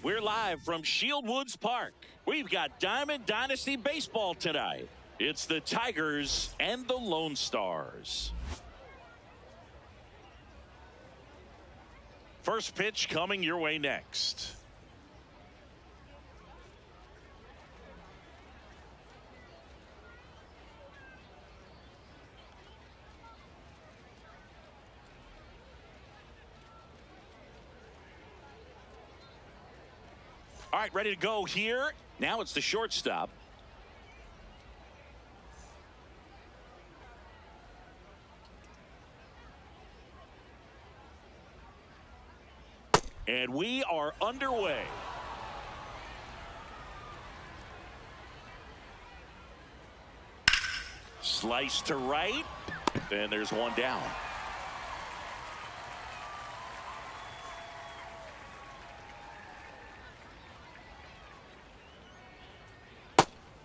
We're live from Shield Woods Park. We've got Diamond Dynasty Baseball tonight. It's the Tigers and the Lone Stars. First pitch coming your way next. All right, ready to go here. Now it's the shortstop. And we are underway. Slice to right. And there's one down.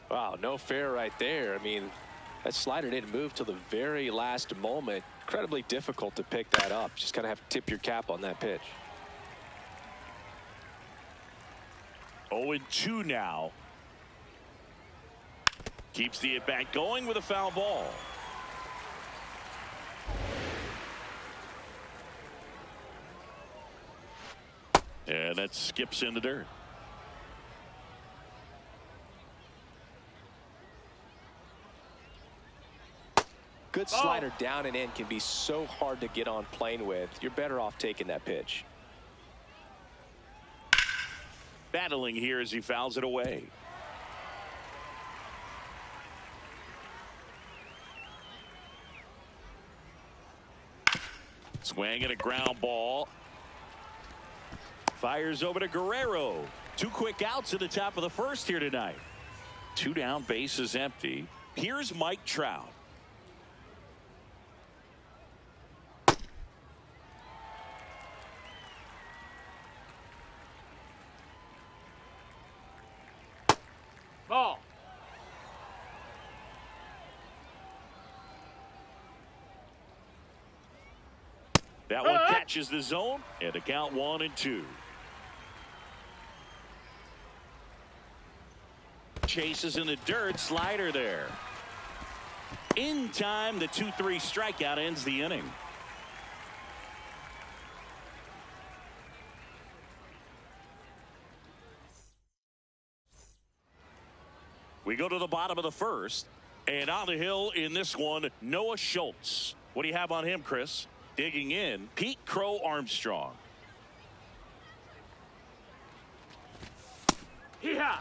Wow, no fair right there. I mean, that slider didn't move till the very last moment. Incredibly difficult to pick that up. Just kind of have to tip your cap on that pitch. 0-2 now. Keeps the at-bat going with a foul ball. And that skips in the dirt. Good slider down and in can be so hard to get on plane with. You're better off taking that pitch. Battling here as he fouls it away. Swing and a ground ball. Fires over to Guerrero. 2 quick outs at the top of the first here tonight. 2 down, bases empty. Here's Mike Trout. Ball. That one catches the zone, and a count 1-2. Chases in the dirt, slider there. In time, the 2-3 strikeout ends the inning. We go to the bottom of the first, and on the hill in this one, Noah Schultz. What do you have on him, Chris? Digging in, Pete Crow Armstrong. Yeah.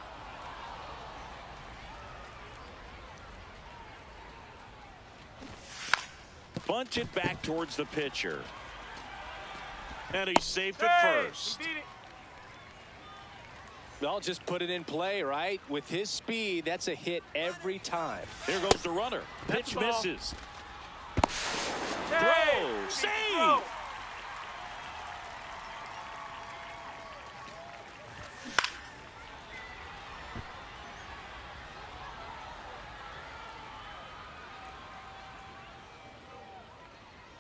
Bunch it back towards the pitcher. And he's safe at first. Well, just put it in play, right? With his speed, that's a hit every time. Here goes the runner. Pitch misses. Throw. Save.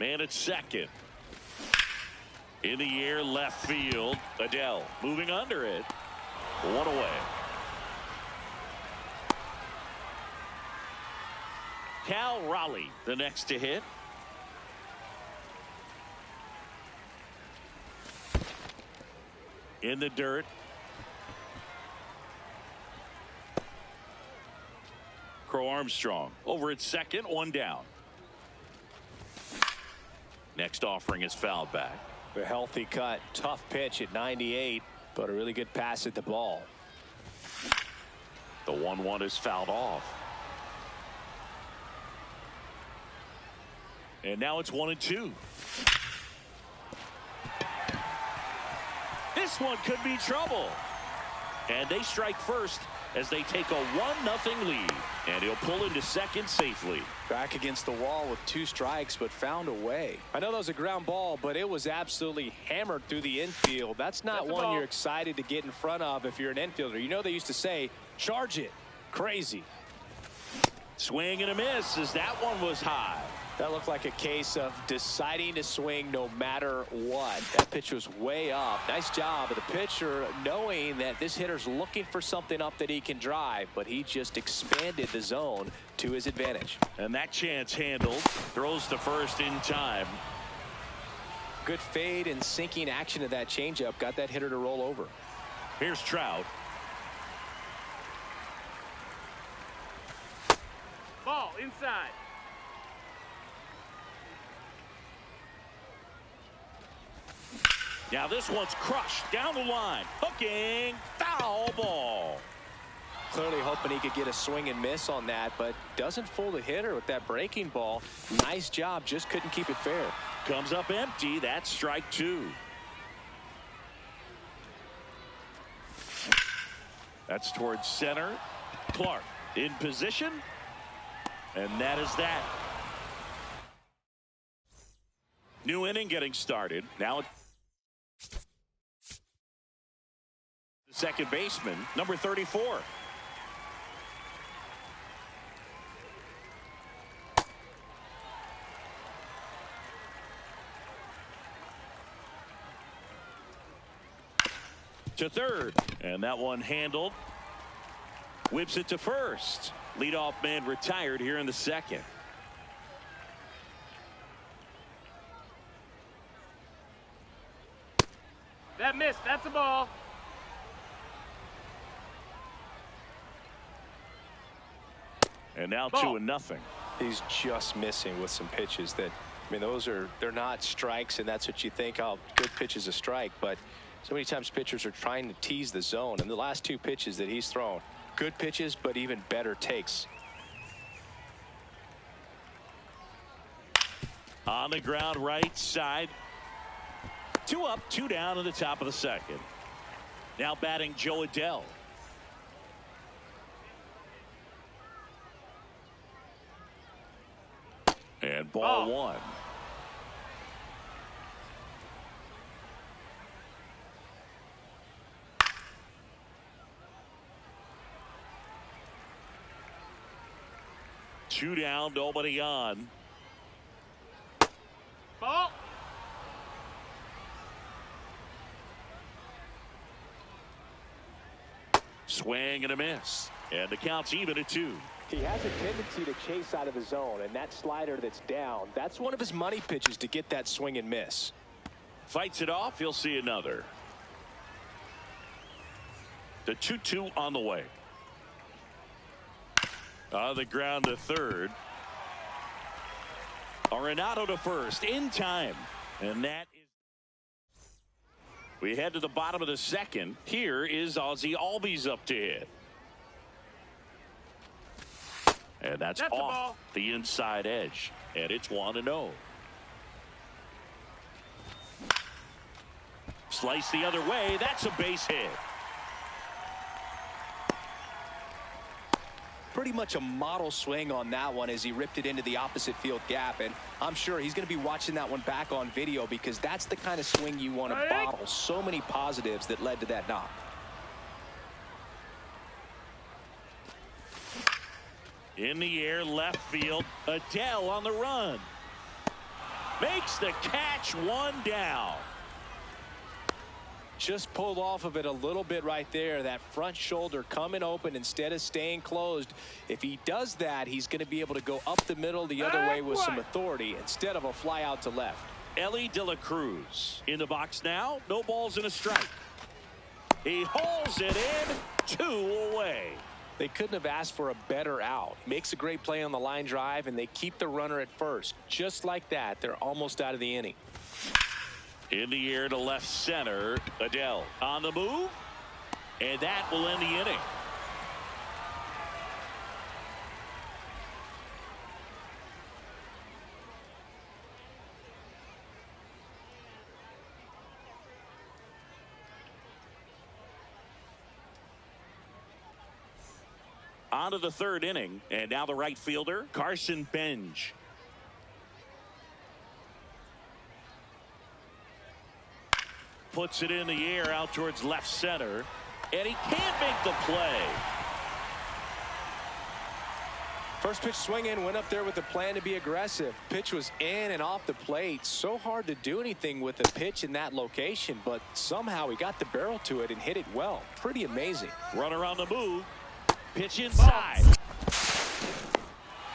Man at second. In the air, left field. Adele moving under it. 1 away. Cal Raleigh, the next to hit. In the dirt. Crow Armstrong over at second, 1 down. Next offering is fouled back. A healthy cut, tough pitch at 98, but a really good pass at the ball. The 1-1 is fouled off. And now it's 1-2. This one could be trouble. And they strike first as they take a 1-0 lead. And he'll pull into second safely. Back against the wall with 2 strikes, but found a way. I know that was a ground ball, but it was absolutely hammered through the infield. That's not one you're excited to get in front of if you're an infielder. You know they used to say, charge it. Crazy. Swing and a miss as that one was high. That looked like a case of deciding to swing no matter what. That pitch was way up. Nice job of the pitcher knowing that this hitter's looking for something up that he can drive, but he just expanded the zone to his advantage. And that chance handled. Throws to first in time. Good fade and sinking action of that changeup got that hitter to roll over. Here's Trout. Ball inside. Now this one's crushed down the line. Hooking. Foul ball. Clearly hoping he could get a swing and miss on that, but doesn't fool the hitter with that breaking ball. Nice job, just couldn't keep it fair. Comes up empty. That's strike 2. That's towards center. Clark in position. And that is that. New inning getting started. Now the second baseman, number 34. To third, and that one handled. Whips it to first. Leadoff man retired here in the second. That missed. That's a ball. And now Ball. 2-0. He's just missing with some pitches that, I mean, they're not strikes, and that's what you think, oh, good pitch is a strike, but so many times pitchers are trying to tease the zone, and the last 2 pitches that he's thrown, good pitches, but even better takes. On the ground right side. 2 up, 2 down in the top of the second. Now batting Joe Adell. And ball 1. Two down, nobody on. Ball. Swing and a miss. And the count's even at 2. He has a tendency to chase out of the zone, and that slider that's down, that's one of his money pitches to get that swing and miss. Fights it off. He'll see another. The 2-2 on the way. On the ground to third. Arenado to first in time. And that is. We head to the bottom of the second. Here is Ozzie Albies up to hit. And that's off the inside edge. And it's 1-0. Slice the other way. That's a base hit. Pretty much a model swing on that one as he ripped it into the opposite field gap, and I'm sure he's going to be watching that one back on video because that's the kind of swing you want to bottle. So many positives that led to that knock. In the air, left field. Adell on the run. Makes the catch, 1 down. Just pulled off of it a little bit right there. That front shoulder coming open instead of staying closed. If he does that, he's going to be able to go up the middle the other way with some authority instead of a fly out to left. Elly De La Cruz in the box now. No balls and a strike. He hauls it in. 2 away. They couldn't have asked for a better out. Makes a great play on the line drive, and they keep the runner at first. Just like that, they're almost out of the inning. In the air to left center. Adell on the move. And that will end the inning. On to the third inning, and now the right fielder, Carson Benj. Puts it in the air out towards left center, and he can't make the play. First pitch swinging, went up there with a plan to be aggressive. Pitch was in and off the plate. So hard to do anything with a pitch in that location, but somehow he got the barrel to it and hit it well. Pretty amazing. Runner on the move. Pitch inside.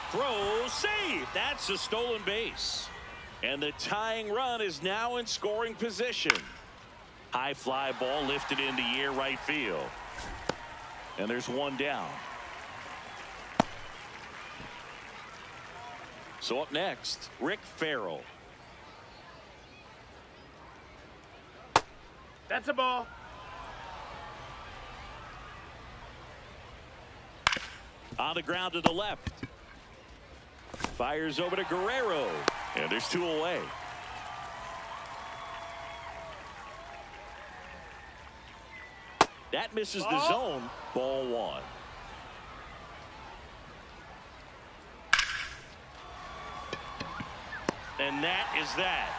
Throw, save. That's a stolen base. And the tying run is now in scoring position. High fly ball lifted in the air right field. And there's one down. So up next, Rick Farrell. That's a ball. On the ground to the left. Fires over to Guerrero. And there's two away. That misses the zone. Ball one. And that is that.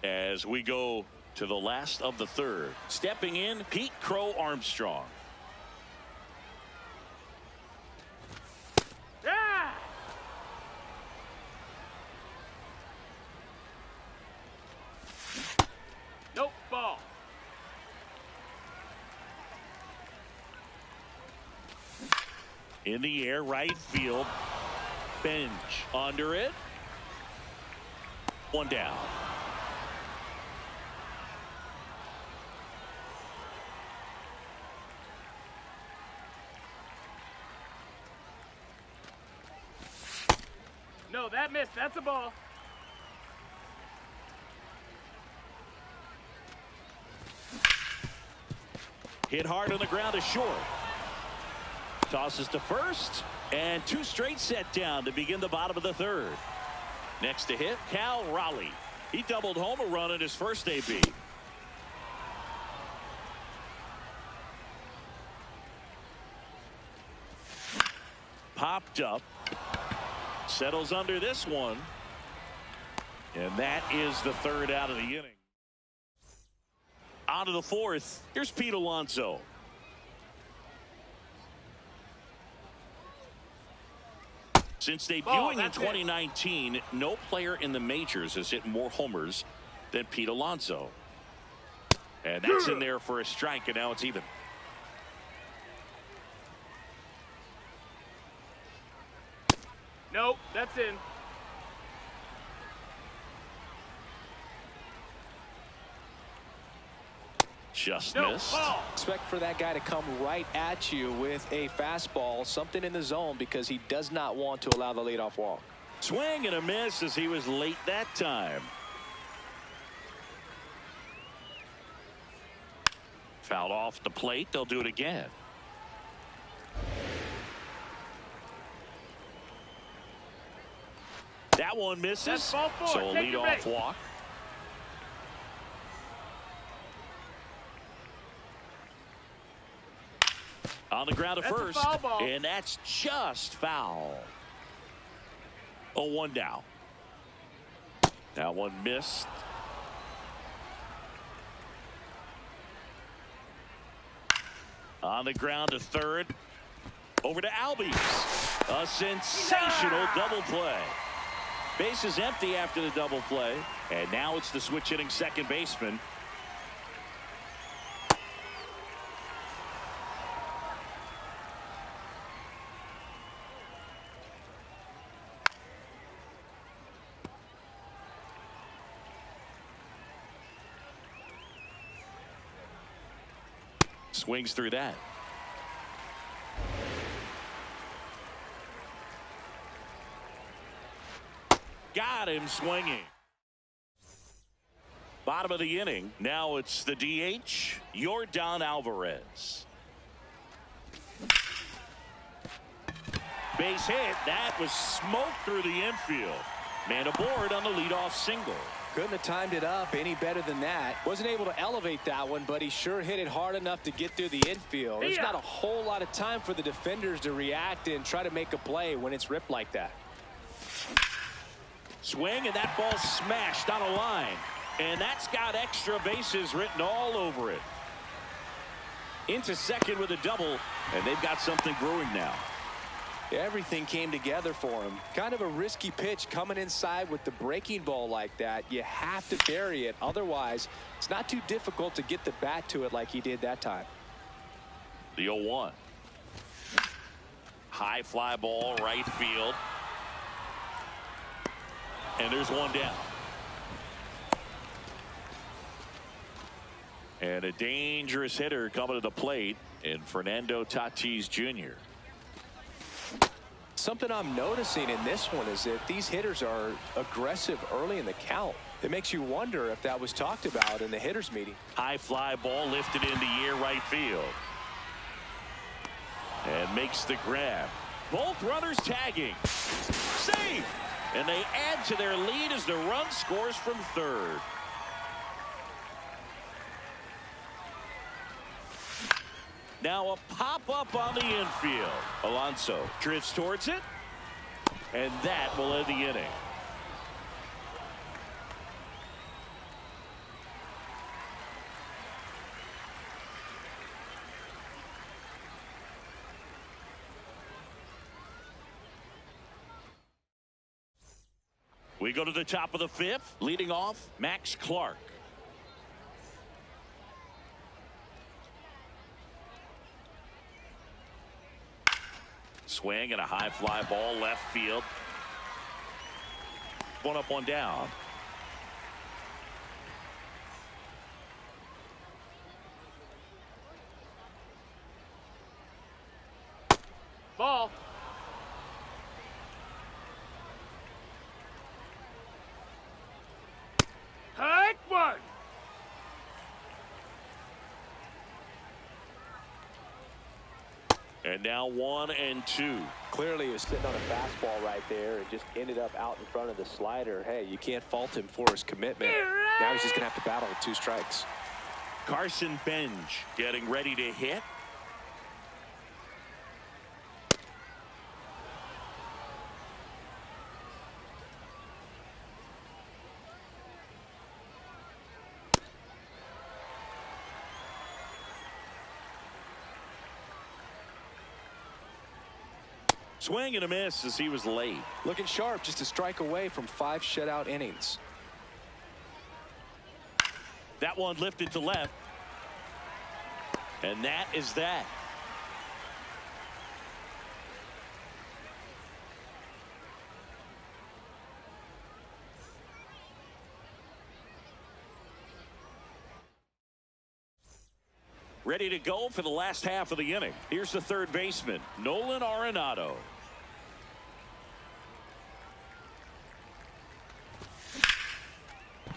As we go to the last of the third. Stepping in, Pete Crow Armstrong. Nope, ball. In the air, right field. Bench under it. One down. No, that missed. That's a ball. Hit hard on the ground to short. Tosses to first, and two straight set down to begin the bottom of the third. Next to hit, Cal Raleigh. He doubled home a run in his first AB. Popped up. Settles under this one. And that is the third out of the inning. On to the fourth. Here's Pete Alonso. Since debuting in 2019, no player in the majors has hit more homers than Pete Alonso. And that's in there for a strike, and now it's even. Nope, that's in. Just No, missed. ball. Expect for that guy to come right at you with a fastball, something in the zone, because he does not want to allow the leadoff walk. Swing and a miss as he was late that time. Fouled off the plate. They'll do it again. That one misses. That's ball four. So a Take your leadoff base. walk. On the ground to That's a first. foul ball. And that's just foul. Oh, one down. That one missed. On the ground to third. Over to Albies. A sensational double play. Base is empty after the double play. And now it's the switch hitting second baseman. Swings through that. Got him swinging. Bottom of the inning. Now it's the DH, Yordan Alvarez. base hit. That was smoke through the infield. Man aboard on the leadoff single. Couldn't have timed it up any better than that. Wasn't able to elevate that one, but he sure hit it hard enough to get through the infield. There's not a whole lot of time for the defenders to react and try to make a play when it's ripped like that. Swing, and that ball smashed on a line. And that's got extra bases written all over it. Into second with a double, and they've got something brewing now. Everything came together for him. Kind of a risky pitch coming inside with the breaking ball like that. You have to bury it. Otherwise, it's not too difficult to get the bat to it like he did that time. The 0-1. High fly ball, right field. And there's one down. And a dangerous hitter coming to the plate in Fernando Tatis Jr. Something I'm noticing in this one is that these hitters are aggressive early in the count. It makes you wonder if that was talked about in the hitters meeting. High fly ball lifted in the air, right field. And makes the grab. Both runners tagging. Safe. And they add to their lead as the run scores from third. Now a pop-up on the infield. Alonso drifts towards it. And that will end the inning. We go to the top of the fifth. Leading off, Max Clark. Swing and a high fly ball left field. One up, one down. Ball. Hike one. And now 1-2. Clearly he was sitting on a fastball right there and just ended up out in front of the slider. Hey, you can't fault him for his commitment. Now he's just going to have to battle with 2 strikes. Carson Benj getting ready to hit. Swing and a miss as he was late. Looking sharp, just a strike away from 5 shutout innings. That one lifted to left. And that is that. Ready to go for the last half of the inning. Here's the third baseman, Nolan Arenado.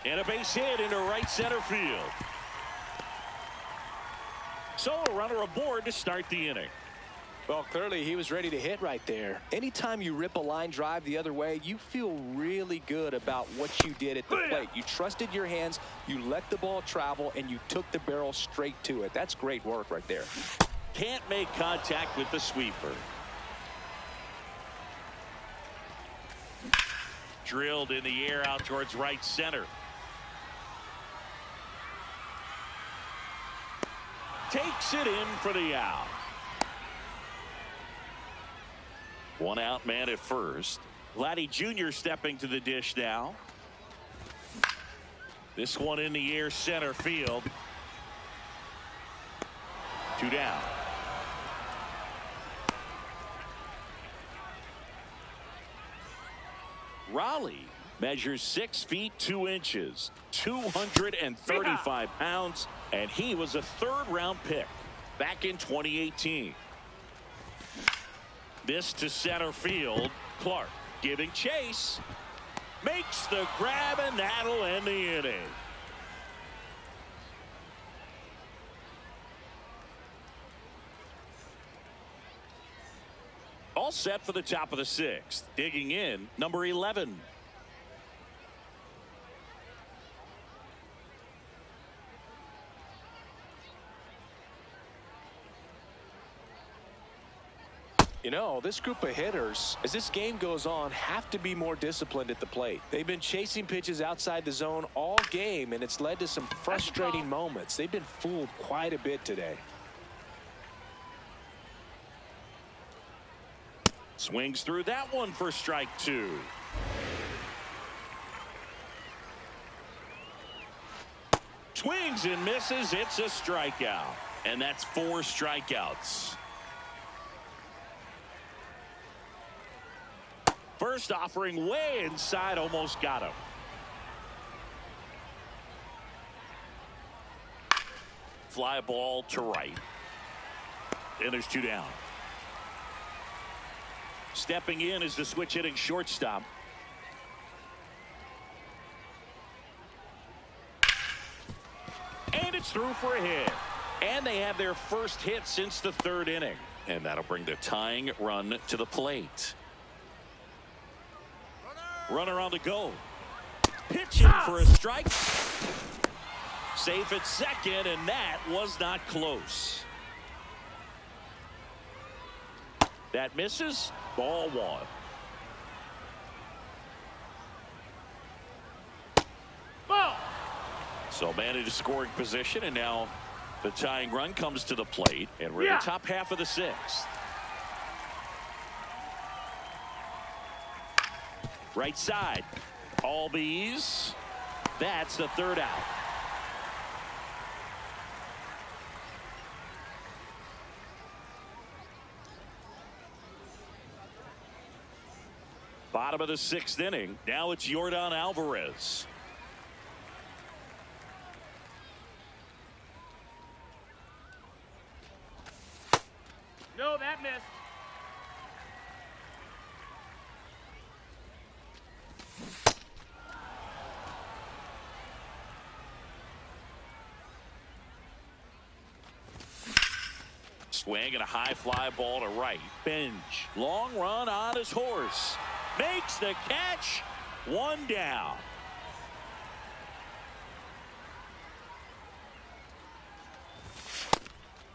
And a base hit into right center field. So a runner aboard to start the inning. Well, clearly he was ready to hit right there. Anytime you rip a line drive the other way, you feel really good about what you did at the plate. You trusted your hands, you let the ball travel, and you took the barrel straight to it. That's great work right there. Can't make contact with the sweeper. Drilled in the air out towards right center. Takes it in for the out. 1 out, man at first. Vladdy Jr. stepping to the dish now. This one in the air, center field. 2 down. Raleigh measures 6 feet 2 inches, 235 pounds, and he was a 3rd round pick back in 2018. This to center field. Clark giving chase. Makes the grab, and that'll end the inning. All set for the top of the sixth. Digging in, number 11. You know, this group of hitters, as this game goes on, have to be more disciplined at the plate. They've been chasing pitches outside the zone all game, and it's led to some frustrating moments. They've been fooled quite a bit today. Swings through that one for strike two. Swings and misses. It's a strikeout. And that's 4 strikeouts. First offering way inside, almost got him. Fly ball to right. And there's 2 down. Stepping in is the switch hitting shortstop. And it's through for a hit. And they have their first hit since the 3rd inning. And that'll bring the tying run to the plate. Runner on the go. Pitching for a strike. Safe at second, and that was not close. That misses. Ball 1. Ball. So man into scoring position, and now the tying run comes to the plate, and we're in the top half of the 6th. Right side. Albies. That's the 3rd out. Bottom of the 6th inning. Now it's Yordan Alvarez. No, that missed. Swing and a high fly ball to right. Benj. Long run on his horse. Makes the catch. 1 down.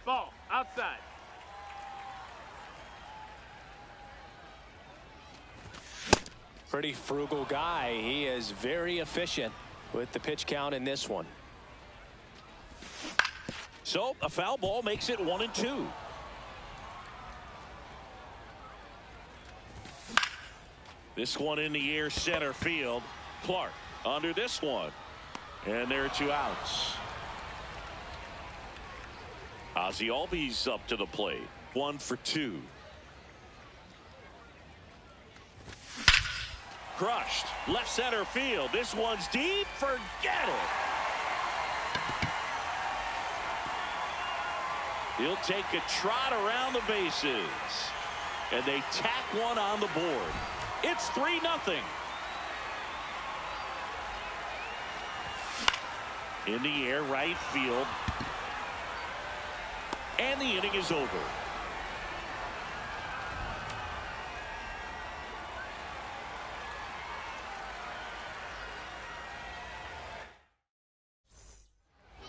Ball. Outside. Pretty frugal guy. He is very efficient with the pitch count in this one. So a foul ball makes it 1-2. This one in the air, center field. Clark under this one. And there are 2 outs. Ozzie Albies up to the plate. 1 for 2. Crushed. Left center field. This one's deep. Forget it. He'll take a trot around the bases. And they tack one on the board. It's 3-0. In the air, right field. And the inning is over.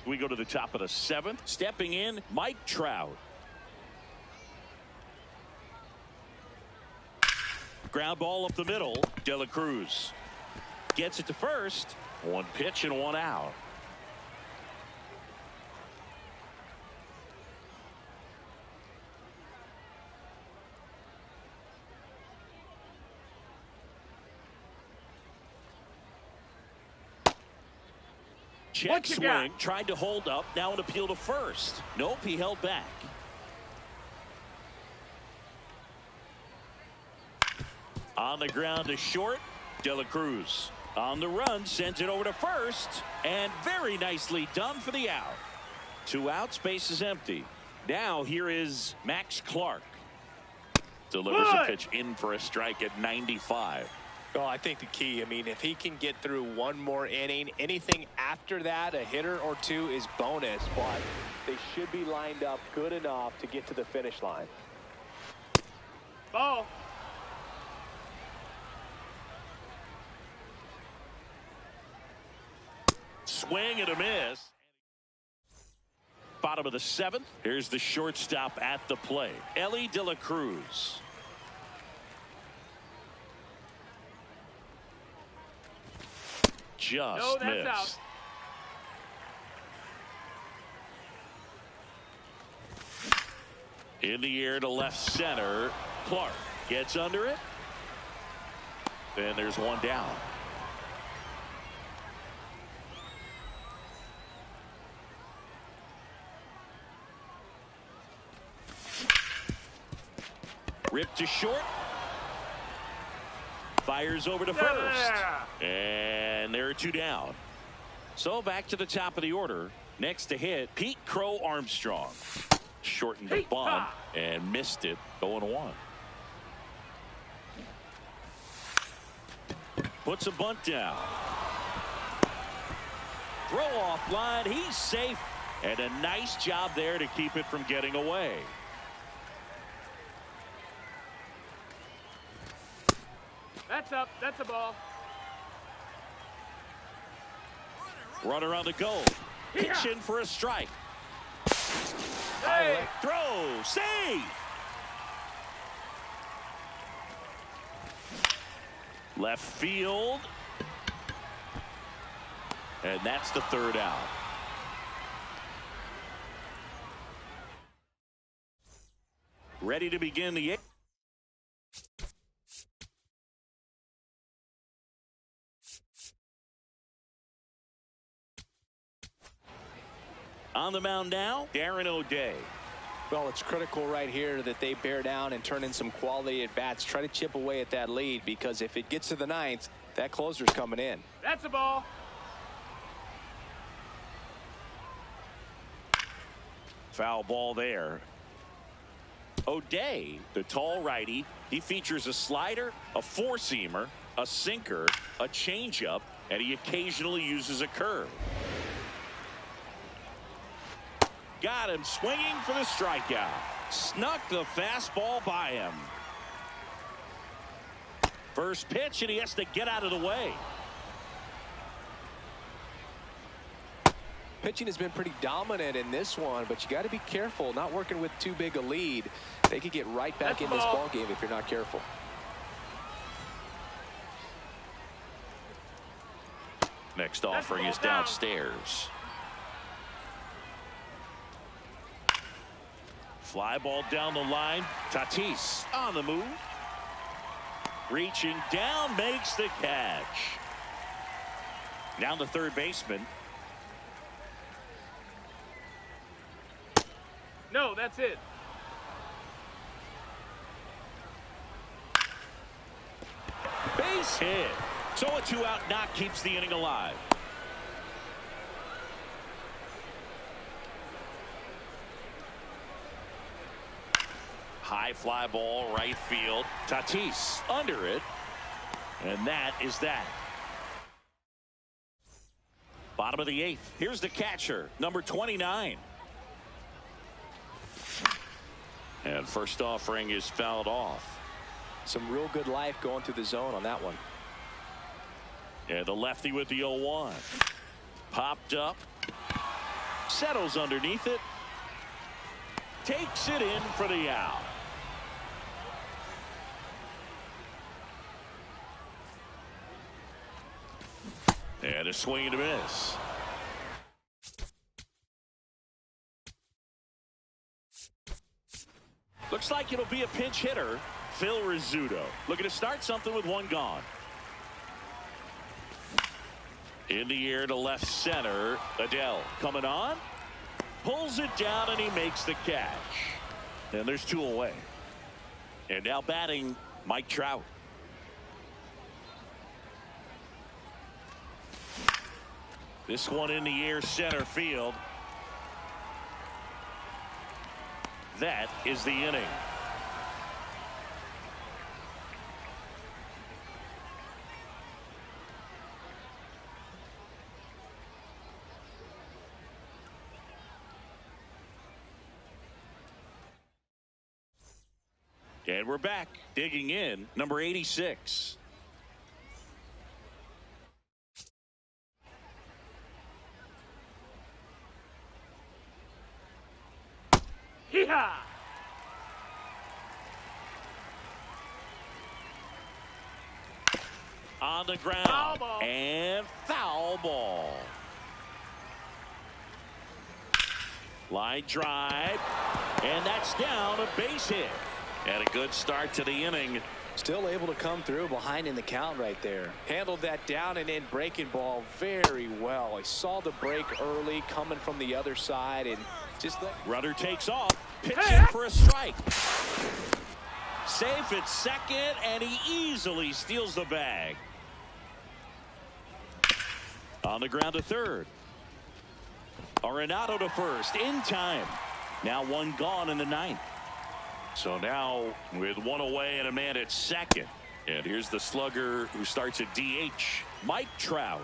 We go to the top of the 7th. Stepping in, Mike Trout. Ground ball up the middle. De La Cruz gets it to first. 1 pitch and 1 out. Check swing, tried to hold up, now an appeal to first. Nope, he held back. On the ground to short, De La Cruz. On the run, sends it over to first, and very nicely done for the out. 2 outs, base is empty. Now here is Max Clark. Delivers a pitch in for a strike at 95. Well, I think the key, I mean, if he can get through 1 more inning, anything after that, a hitter or 2 is bonus, but they should be lined up good enough to get to the finish line. Ball. Swing and a miss. Bottom of the seventh. Here's the shortstop at the plate, Elly De La Cruz. Just that's missed. out. In the air to left center. Clark gets under it. And there's one down. Ripped to short. Fires over to first. And there are two down. So back to the top of the order. Next to hit, Pete Crow Armstrong. Shortened the bunt and missed it. 0-1. Puts a bunt down. Throw off line. He's safe. And a nice job there to keep it from getting away. That's up. That's a ball. Runner on the go. Pitching for a strike. Hey. Throw. Save. Left field. And that's the third out. Ready to begin the eighth. On the mound now, Darren O'Day. Well, it's critical right here that they bear down and turn in some quality at bats. Try to chip away at that lead, because if it gets to the ninth, that closer's coming in. That's a ball. Foul ball there. O'Day, the tall righty, he features a slider, a four-seamer, a sinker, a changeup, and he occasionally uses a curve. Got him swinging for the strikeout. Snuck the fastball by him. First pitch, and he has to get out of the way. Pitching has been pretty dominant in this one, but you got to be careful, not working with too big a lead. They could get right back in this ball game if you're not careful. Next offering is downstairs. Fly ball down the line. Tatis on the move. Reaching down, makes the catch. Down the third baseman. No, that's it. Base hit. So a two-out knock keeps the inning alive. High fly ball, right field. Tatis under it. And that is that. Bottom of the eighth. Here's the catcher, number 29. And first offering is fouled off. Some real good life going through the zone on that one. And the lefty with the 0-1. Popped up. Settles underneath it. Takes it in for the out. And a swing and a miss. Looks like it'll be a pinch hitter, Phil Rizzuto. Looking to start something with one gone. In the air to left center. Adele coming on. Pulls it down and he makes the catch. And there's two away. And now batting Mike Trout. This one in the air center field. That is the inning. And we're back. Digging in, number 86. Hee-haw! On the ground. Foul ball. And foul ball. Line drive. And that's down, a base hit. And a good start to the inning. Still able to come through behind in the count right there. Handled that down and in breaking ball very well. He saw the break early coming from the other side and just let. Runner takes off. Pitch in for a strike. Safe at second, and he easily steals the bag. On the ground to third. Arenado to first in time. Now one gone in the ninth. So now with one away and a man at second. And here's the slugger who starts at DH, Mike Trout.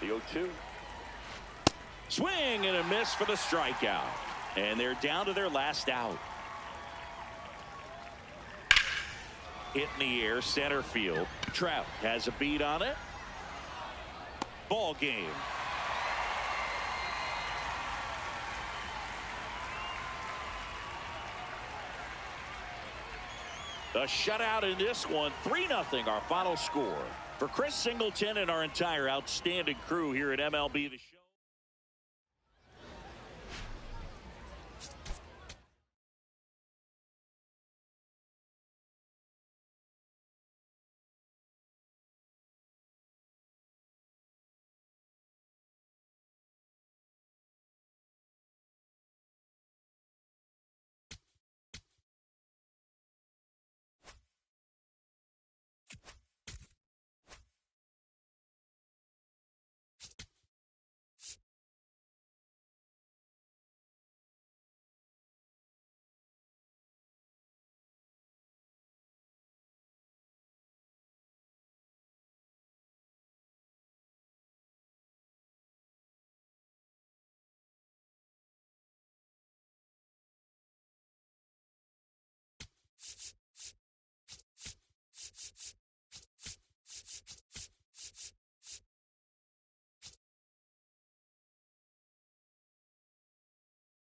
The 0-2. Swing and a miss for the strikeout. And they're down to their last out. Hit in the air, center field. Trout has a beat on it. Ball game. A shutout in this one, 3-0 our final score. For Chris Singleton and our entire outstanding crew here at MLB The Show.